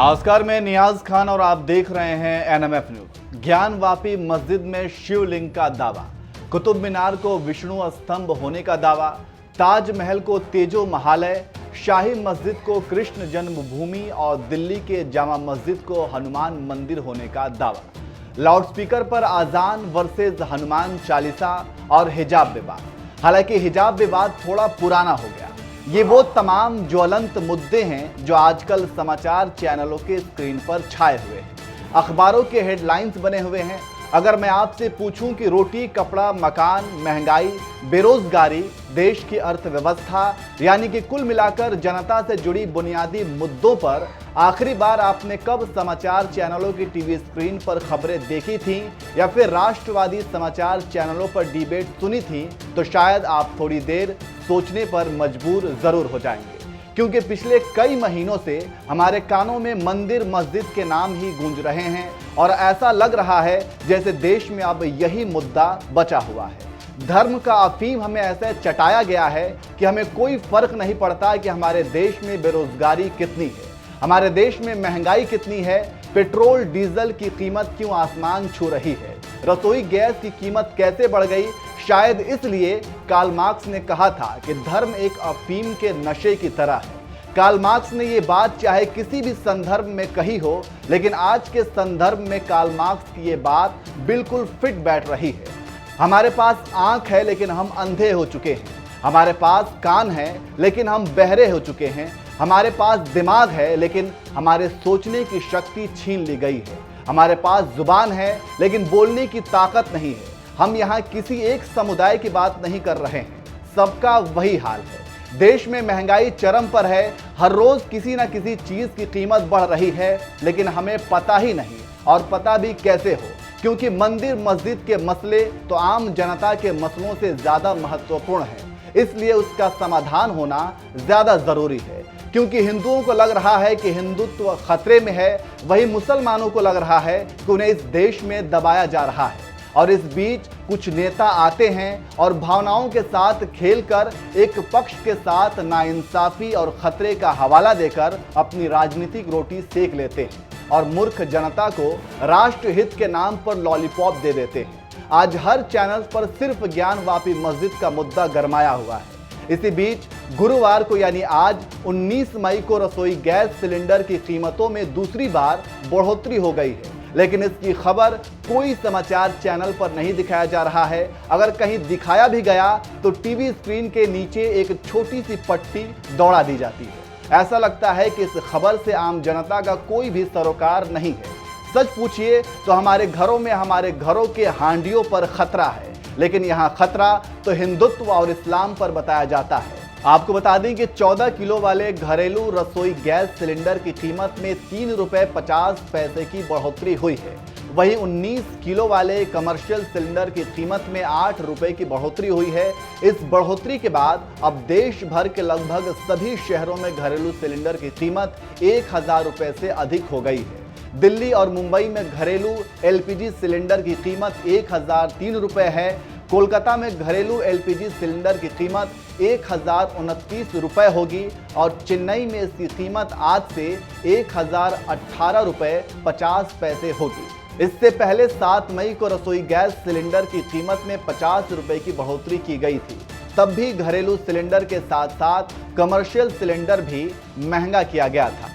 नमस्कार, मैं नियाज खान और आप देख रहे हैं एनएमएफ न्यूज। ज्ञानवापी मस्जिद में शिवलिंग का दावा, कुतुब मीनार को विष्णु स्तंभ होने का दावा, ताजमहल को तेजो महालय, शाही मस्जिद को कृष्ण जन्मभूमि और दिल्ली के जामा मस्जिद को हनुमान मंदिर होने का दावा। लाउडस्पीकर पर आजान वर्सेस हनुमान चालीसा और हिजाब विवाद। हालांकि हिजाब विवाद थोड़ा पुराना हो गया। ये वो तमाम ज्वलंत मुद्दे हैं जो आजकल समाचार चैनलों के स्क्रीन पर छाए हुए हैं, अखबारों के हेडलाइंस बने हुए हैं। अगर मैं आपसे पूछूं कि रोटी, कपड़ा, मकान, महंगाई, बेरोजगारी, देश की अर्थव्यवस्था यानी कि कुल मिलाकर जनता से जुड़ी बुनियादी मुद्दों पर आखिरी बार आपने कब समाचार चैनलों की टीवी स्क्रीन पर खबरें देखी थीं या फिर राष्ट्रवादी समाचार चैनलों पर डिबेट सुनी थी, तो शायद आप थोड़ी देर सोचने पर मजबूर जरूर हो जाएंगे, क्योंकि पिछले कई महीनों से हमारे कानों में मंदिर मस्जिद के नाम ही गूंज रहे हैं और ऐसा लग रहा है जैसे देश में अब यही मुद्दा बचा हुआ है। धर्म का अफीम हमें ऐसे चटाया गया है कि हमें कोई फर्क नहीं पड़ता कि हमारे देश में बेरोजगारी कितनी है, हमारे देश में महंगाई कितनी है, पेट्रोल डीजल की कीमत क्यों आसमान छू रही है, रसोई गैस की कीमत कैसे बढ़ गई। शायद इसलिए कार्ल मार्क्स ने कहा था कि धर्म एक अफीम के नशे की तरह है। कार्ल मार्क्स ने ये बात चाहे किसी भी संदर्भ में कही हो, लेकिन आज के संदर्भ में कार्ल मार्क्स की ये बात बिल्कुल फिट बैठ रही है। हमारे पास आंख है लेकिन हम अंधे हो चुके हैं, हमारे पास कान है लेकिन हम बहरे हो चुके हैं, हमारे पास दिमाग है लेकिन हमारे सोचने की शक्ति छीन ली गई है, हमारे पास जुबान है लेकिन बोलने की ताकत नहीं है। हम यहाँ किसी एक समुदाय की बात नहीं कर रहे हैं, सबका वही हाल है। देश में महंगाई चरम पर है, हर रोज किसी न किसी चीज की कीमत बढ़ रही है, लेकिन हमें पता ही नहीं, और पता भी कैसे हो, क्योंकि मंदिर मस्जिद के मसले तो आम जनता के मसलों से ज्यादा महत्वपूर्ण है। इसलिए उसका समाधान होना ज्यादा जरूरी है, क्योंकि हिंदुओं को लग रहा है कि हिंदुत्व खतरे में है, वही मुसलमानों को लग रहा है कि उन्हें इस देश में दबाया जा रहा है। और इस बीच कुछ नेता आते हैं और भावनाओं के साथ खेलकर एक पक्ष के साथ नाइंसाफी और खतरे का हवाला देकर अपनी राजनीतिक रोटी सेक लेते हैं और मूर्ख जनता को राष्ट्रहित के नाम पर लॉलीपॉप दे देते हैं। आज हर चैनल पर सिर्फ ज्ञानवापी मस्जिद का मुद्दा गरमाया हुआ है। इसी बीच गुरुवार को यानी आज 19 मई को रसोई गैस सिलेंडर की कीमतों में दूसरी बार बढ़ोतरी हो गई है, लेकिन इसकी खबर कोई समाचार चैनल पर नहीं दिखाया जा रहा है। अगर कहीं दिखाया भी गया तो टीवी स्क्रीन के नीचे एक छोटी सी पट्टी दौड़ा दी जाती है। ऐसा लगता है कि इस खबर से आम जनता का कोई भी सरोकार नहीं है। सच पूछिए तो हमारे घरों में, हमारे घरों के हांडियों पर खतरा है, लेकिन यहाँ खतरा तो हिंदुत्व और इस्लाम पर बताया जाता है। आपको बता दें कि 14 किलो वाले घरेलू रसोई गैस सिलेंडर की कीमत में 3 रुपये 50 पैसे की बढ़ोतरी हुई है। वहीं 19 किलो वाले कमर्शियल सिलेंडर की कीमत में 8 रुपये की बढ़ोतरी हुई है। इस बढ़ोतरी के बाद अब देश भर के लगभग सभी शहरों में घरेलू सिलेंडर की कीमत 1000 रुपये से अधिक हो गई है। दिल्ली और मुंबई में घरेलू एलपीजी सिलेंडर की कीमत 1003 रुपये है। कोलकाता में घरेलू एलपीजी सिलेंडर की कीमत 1029 रुपये होगी और चेन्नई में इसकी कीमत आज से 1018 रुपये 50 पैसे होगी। इससे पहले 7 मई को रसोई गैस सिलेंडर की कीमत में 50 रुपये की बढ़ोतरी की गई थी। तब भी घरेलू सिलेंडर के साथ साथ कमर्शियल सिलेंडर भी महंगा किया गया था।